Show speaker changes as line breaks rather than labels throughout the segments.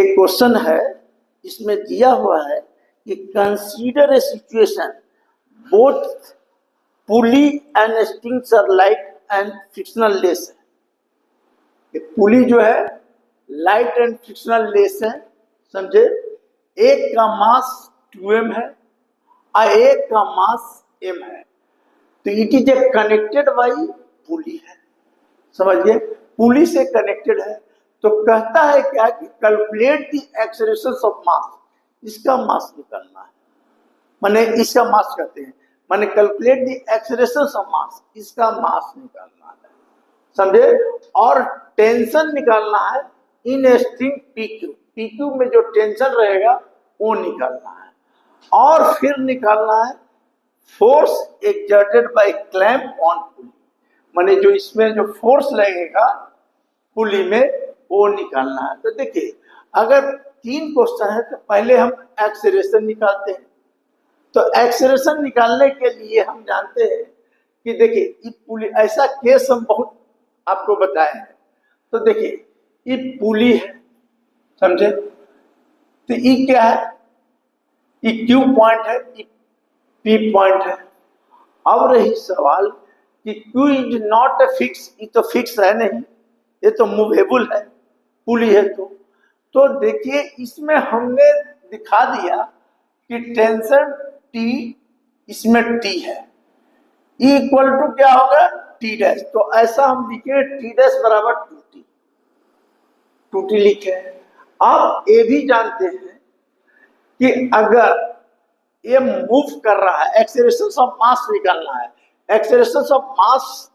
एक क्वेश्चन है, इसमें दिया हुआ है कि consider a situation both pulley and strings are light and frictional less है। पुली जो है लाइट एंड फ्रिक्शनल लेस है, समझे। एक का मास 2m है और एक का मास m है, तो it is a connected by pulley है, समझिए। पुली से कनेक्टेड है, तो कहता है क्या कि कैलकुलेट द एक्सेलरेशन ऑफ मास, इसका मास निकालना है, माने इसका मास कहते हैं, माने कैलकुलेट द एक्सेलरेशन ऑफ मास, इसका मास निकालना है, समझे। और टेंशन निकालना है इन स्ट्रिंग PQ, PQ में जो टेंशन रहेगा वो निकालना है। और फिर निकालना है force exerted by clamp on pulley, माने जो इसमें जो फोर्स लगेगा पुली में वो निकालना है। तो देखिए, अगर 3 क्वेश्चन है तो पहले हम एक्सेलरेशन निकालते हैं। तो एक्सेलरेशन निकालने के लिए हम जानते हैं कि देखिए ये पुली, ऐसा केस हम बहुत आपको बताए हैं। तो देखिए ये पुली है, समझे, तो ये क्या है, ये Q पॉइंट है, ये P पॉइंट है। अब रही सवाल कि Q is not a fix, ये तो फिक्स है नहीं, ये तो मूवेबल है, पुली है। तो देखिए इसमें हमने दिखा दिया कि टेंशन T, इसमें T है, E इक्वल टू क्या होगा T डैश। तो ऐसा हम लिखे T डैश बराबर 2T, 2T लिखे। आप ये भी जानते हैं कि अगर ये मूव कर रहा है, एक्सेलरेशन ऑफ मास निकालना है, एक्सेलरेशन ऑफ मास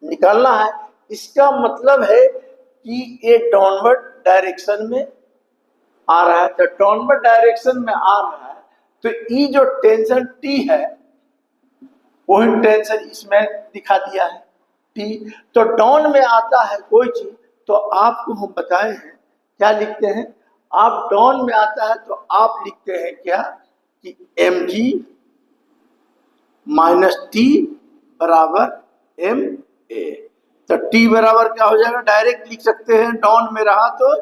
निकालना है, इसका मतलब है कि ये डाउनवर्ड डायरेक्शन में आ रहा है। तो डाउनवर्ड डायरेक्शन में आ रहा है, तो ये जो टेंशन T है वही टेंशन इसमें दिखा दिया है T। तो डाउन में आता है कोई चीज तो आपको हम बताए हैं क्या लिखते हैं, आप डाउन में आता है तो आप लिखते हैं क्या कि mg माइनस T बराबर ma। तो T बराबर क्या हो जाएगा, डायरेक्ट लिख सकते हैं, डाउन में रहा तो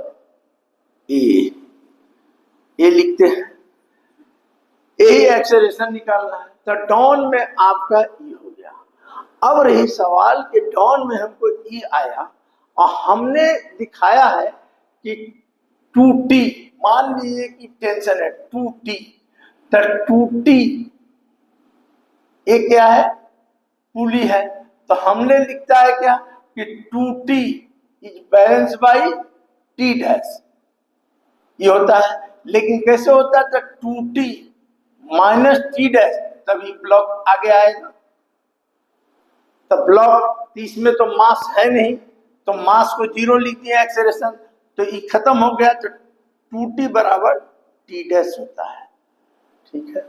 ये लिखते हैं, यही एक्सेलरेशन निकालना है। तो डाउन में आपका E हो गया। अब रही सवाल कि डाउन में हमको E आया और हमने दिखाया है कि 2T, मान लीजिए कि टेंशन है 2T, तो 2T ये क्या है, पुली है। तो हमने लिखता है क्या कि 2T is balance by T dash, ये होता है। लेकिन कैसे होता है, तो 2T माइनस T डैश, तभी ब्लॉक आगे आएगा। तो ब्लॉक, इसमें तो मास है नहीं, तो मास को 0 लिख दिया, एक्सेलरेशन तो ये खत्म हो गया। तो 2T बराबर T डैश होता है, ठीक है।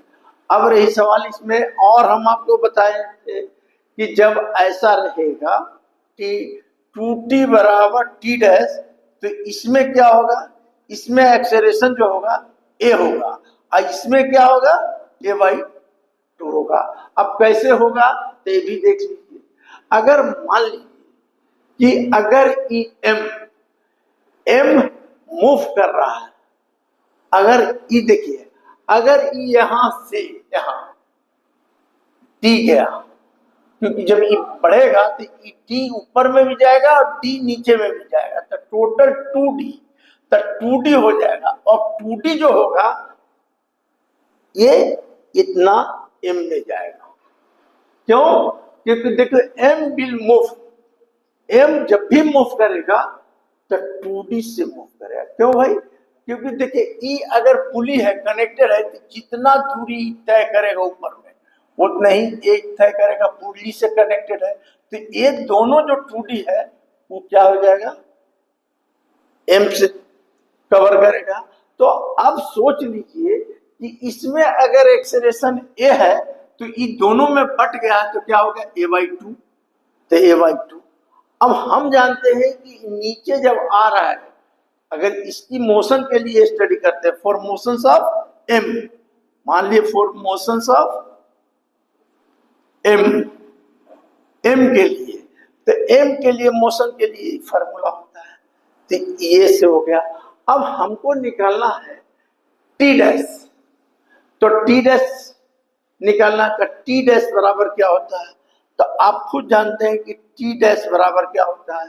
अब रही सवाल इसमें, और हम आपको बताए थे कि जब ऐसा रहेगा कि 2T बराबर T डैश, तो इसमें क्या होगा, इसमें एक्सेलरेशन जो होगा A होगा, और इसमें क्या होगा A/2 होगा। अब कैसे होगा तो ये भी देख लीजिए। अगर मान लीजिए कि अगर m मूव कर रहा है, अगर E देखिए, अगर E यहां से यहां T गया, क्योंकि जब E बढ़ेगा तो T ऊपर में भी जाएगा और D नीचे में भी जाएगा, तो टोटल 2D, तो 2D हो जाएगा। और 2D जो होगा ये इतना M में जाएगा। क्यों, क्योंकि देखो M विल मूव, M जब भी मूव करेगा तो 2D से मूव करेगा। क्यों भाई, क्योंकि देखिए E अगर पुली है, कनेक्टेड है, तो जितना दूरी तय करेगा ऊपर में उतना ही एक तय करेगा, पुली से कनेक्टेड है। तो ये दोनों जो 2D है वो क्या हो जाएगा, M से कवर करेगा। तो अब सोच लीजिए कि इसमें अगर एक्सेलरेशन A है तो ये दोनों में बट गया तो क्या होगा A/2, तो A/2। अब हम जानते हैं कि नीचे जब आ रहा है, अगर इसकी मोशन के लिए स्टडी करते हैं, फॉर मोशंस ऑफ M, मान लिए फॉर मोशंस ऑफ M के लिए, तो M के लिए मोशन के लिए फॉर्मूला होता है, तो ये से हो गया। अब हमको निकालना है टी डैश, तो टी डैश निकालना का टी डैश बराबर क्या होता है, तो आप खुद जानते हैं कि टी डैश बराबर क्या होता है।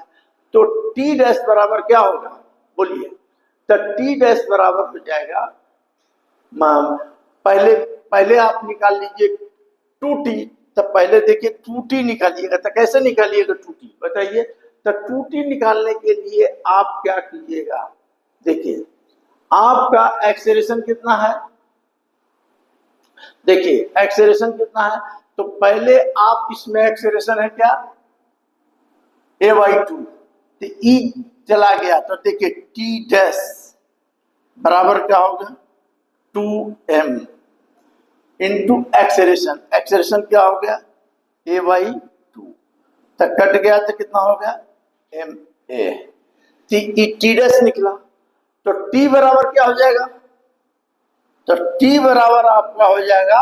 तो टी डैश बराबर क्या होगा बोलिए, तो टी डैश बराबर हो जाएगा, पहले पहले आप निकाल लीजिए 2t, तो पहले देखिए 2t निकालिएगा, तो कैसे निकालिएगा 2t बताइए। तो 2t निकालने के लिए आप क्या कीजिएगा, देखिए आपका एक्सेलरेशन कितना है, देखिए एक्सेलरेशन कितना है, तो पहले आप इसमें एक्सेलरेशन है क्या a/2, तो e चला गया, तो देखिए t डैश बराबर क्या होगा 2m इंटू एक्सेलरेशन, एक्सेलरेशन क्या हो गया a/2, तो कट गया तो कितना हो गया ma, टी डैश निकला, तो t बराबर क्या हो जाएगा, तो t बराबर आपका हो जाएगा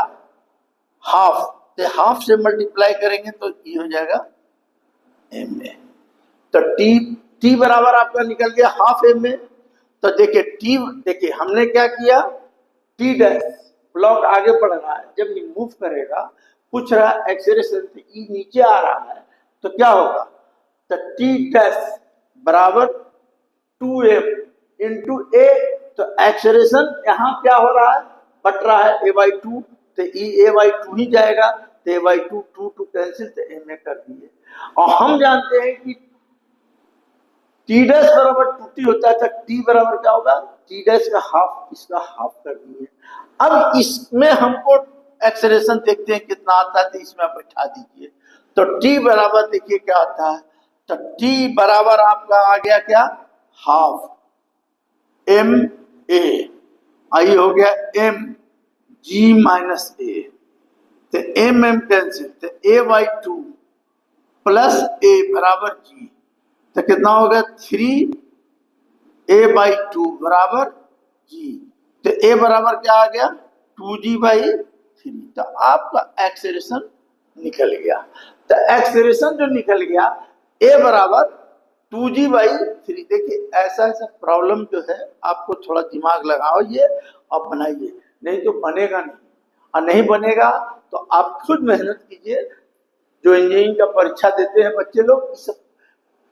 हाफ, तो हाफ से मल्टीप्लाई करेंगे तो e हो जाएगा ma, तो t बराबर आपका निकल गया हाफ ma। तो देखिए t, देखिए हमने क्या किया, टी डैश ब्लॉक आगे बढ़ रहा है, जब मूव करेगा पूछ रहा है एक्सेलरेशन, तो ई नीचे आ रहा है, तो क्या होगा, तो टी डैश बराबर 2m इंटू ए, तो एक्सेलरेशन यहाँ क्या हो रहा है बट रहा है a/2, तो ई a/2 ही जाएगा, तो a/2 2 कैंसिल, तो ma कर दिए। और हम जानते हैं कि टी डैश बराबर 2t होता है, तो t बराबर क्या होगा, टी डैश का हाफ, इसका हाफ कर दिए। अब इसमें हमको एक्सेलरेशन देखते हैं कितना आता है, तो इसमें आप बैठा दीजिए, तो t बराबर देखिए क्या आता है, तो t बराबर आपका आ गया क्या हाफ m a, आई हो गया m g माइनस a, तो m कैंसिल, तो a/2 प्लस a बराबर g, तो कितना होगा 3a/2 बराबर g, तो a बराबर क्या आ गया 2g/3, तो आपका एक्सेलरेशन निकल गया। तो एक्सेलरेशन जो निकल गया a बराबर 2g/3। देखिए ऐसा ऐसा प्रॉब्लम जो है आपको थोड़ा दिमाग लगाइए और बनाइए, नहीं तो बनेगा नहीं, और नहीं बनेगा तो आप खुद मेहनत कीजिए। जो इंजीनियरिंग का परीक्षा देते हैं बच्चे लोग, इस सब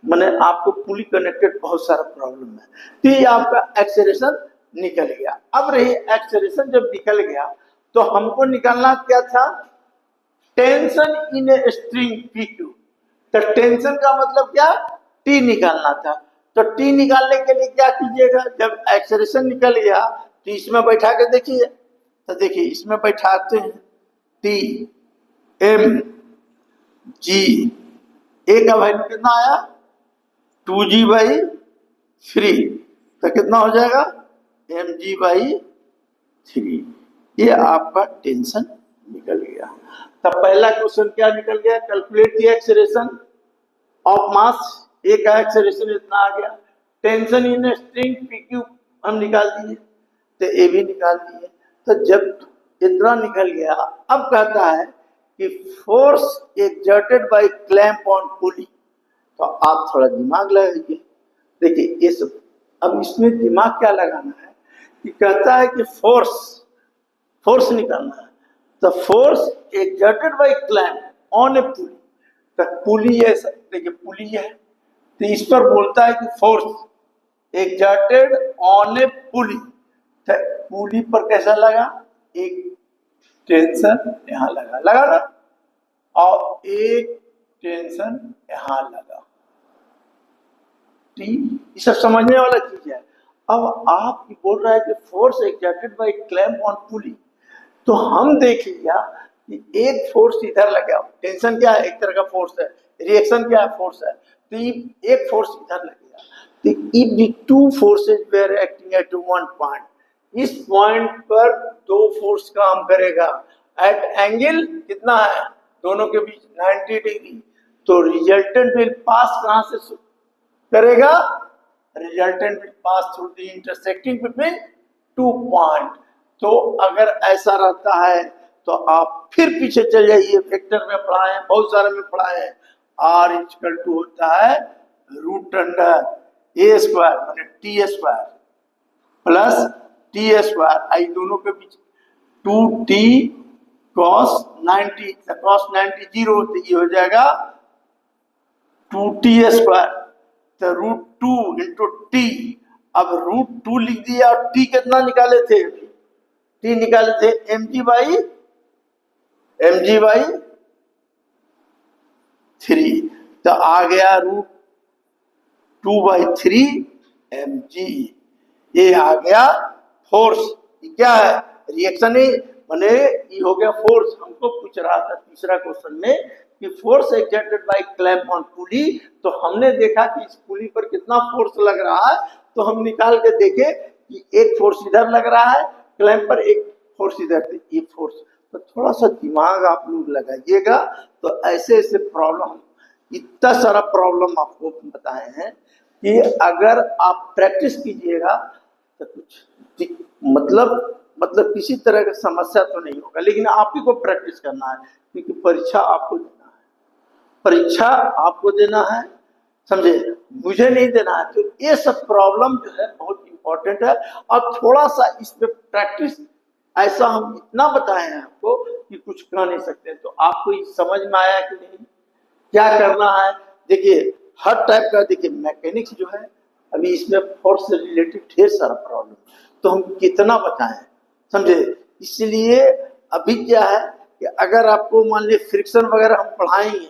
मैंने आपको पुली कनेक्टेड बहुत सारा प्रॉब्लम है, तो ये आपका एक्सेलरेशन निकल गया। अब रही एक्सेलरेशन जब निकल गया तो हमको निकालना क्या था, tension in a string P2, तो टेंशन का मतलब क्या T निकालना था। तो T निकालने के लिए क्या कीजिएगा, जब एक्सेलरेशन निकल गया तो इसमें बैठा के देखिए, तो देखिए इसमें बैठाते हैं T m g, ए का वैल्यू कितना आया 2g/3, तो कितना हो जाएगा mg/3, ये आपका टेंशन निकल गया। तब पहला क्वेश्चन क्या निकल गया, calculate the acceleration of mass, A का एक्सेलरेशन इतना आ गया, टेंशन इन स्ट्रिंग PQ हम निकाल दिए, तो ए भी निकाल दिए। तो जब इतना निकल गया, अब कहता है कि force exerted by clamp on pulley, तो आप थोड़ा दिमाग लगाइए। देखिए ये सब, अब इसमें दिमाग क्या लगाना है कि कहता है कि फोर्स निकालना है, तो force exerted by clamp on a pulley, तो पुली है, देखिए पुली है, तो इस पर बोलता है कि force exerted on a pulley, तो पुली पर कैसा लगा, एक टेंशन यहाँ लगा ना, और एक टेंशन यहाँ लगा, ये सब समझने वाला चीज है। अब आप बोल रहा है कि force exerted by clamp on pulley, तो हम देख लिया कि एक फोर्स इधर लगा, टेंशन क्या है, एक तरह का फोर्स है, रिएक्शन क्या है, फोर्स है, तो एक फोर्स इधर लगेगा, तो if the two forces were acting at one point, इस पॉइंट पर दो फोर्स काम करेगा एट एंगल कितना है दोनों के बीच 90 डिग्री, तो रिजल्टेंट विल पास कहां से करेगा, resultant will pass through the intersecting between two point. तो अगर ऐसा रहता है तो आप फिर पीछे चल जाइए, वेक्टर में पढ़ा है, बहुत सारे में पढ़ा है, R इक्वल टू होता है रूट अंडर a स्क्वायर माने t स्क्वायर, टी स्क्वायर, आई दोनों के बीच 2t cos 90, cos 90 जीरो, तो ये हो जाएगा 2t स्क्वायर, तो √2 इंटू टी। अब √2 लिख दिया और t कितना निकाले थे, t निकाले थे mg/3, तो आ गया √2/3 mg। ये आ गया फोर्स। क्या है, रिएक्शन है, माने ये हो गया फोर्स। हमको पूछ रहा था तीसरा क्वेश्चन में कि force exerted by clamp on pulley, तो हमने देखा कि इस पुली पर कितना फोर्स लग रहा है, तो हम निकाल के देखे कि एक फोर्स इधर लग रहा है, क्लैंप पर एक फोर्स इधर थी, ये फोर्स। तो थोड़ा सा दिमाग आप लोग लगाइएगा, तो ऐसे ऐसे प्रॉब्लम, इतना सारा प्रॉब्लम आपको बताए हैं कि अगर आप प्रैक्टिस कीजिएगा तो कुछ मतलब किसी तरह का समस्या तो नहीं होगा, लेकिन आप ही को प्रैक्टिस करना है, क्योंकि परीक्षा आपको देना है, परीक्षा आपको देना है, समझे, मुझे नहीं देना है। तो ये सब प्रॉब्लम जो है बहुत इंपॉर्टेंट है, और थोड़ा सा इस पे प्रैक्टिस, ऐसा हम इतना बताए हैं आपको कि कुछ कह नहीं सकते। तो आपको ये समझ में आया कि नहीं, क्या करना है? देखिए हर टाइप का, देखिए मैकेनिक्स जो है, अभी इसमें फोर्स से रिलेटेड ढेर सारा प्रॉब्लम, तो हम कितना बताएं, समझे। इसलिए अभी क्या है कि अगर आपको मान लीजिए फ्रिक्शन वगैरह हम पढ़ाएंगे,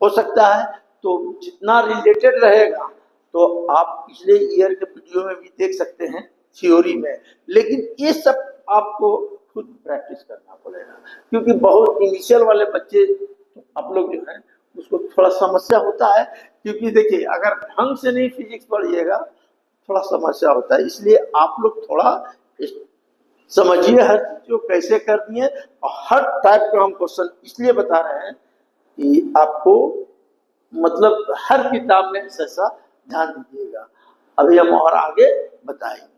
हो सकता है तो जितना रिलेटेड रहेगा तो आप पिछले ईयर के वीडियो में भी देख सकते हैं थ्योरी में, लेकिन ये सब आपको खुद प्रैक्टिस करना पड़ेगा, क्योंकि बहुत इनिशियल वाले बच्चे आप लोग जो है उसको थोड़ा समस्या होता है, क्योंकि देखिए अगर ढंग से नहीं फिजिक्स पढ़िएगा थोड़ा समस्या होता है। इसलिए आप लोग थोड़ा समझिए हर चीज को कैसे करनी है, और हर टाइप का हम क्वेश्चन इसलिए बता रहे हैं कि आपको मतलब हर किताब में ऐसा ध्यान दीजिएगा। अभी हम और आगे बताएंगे।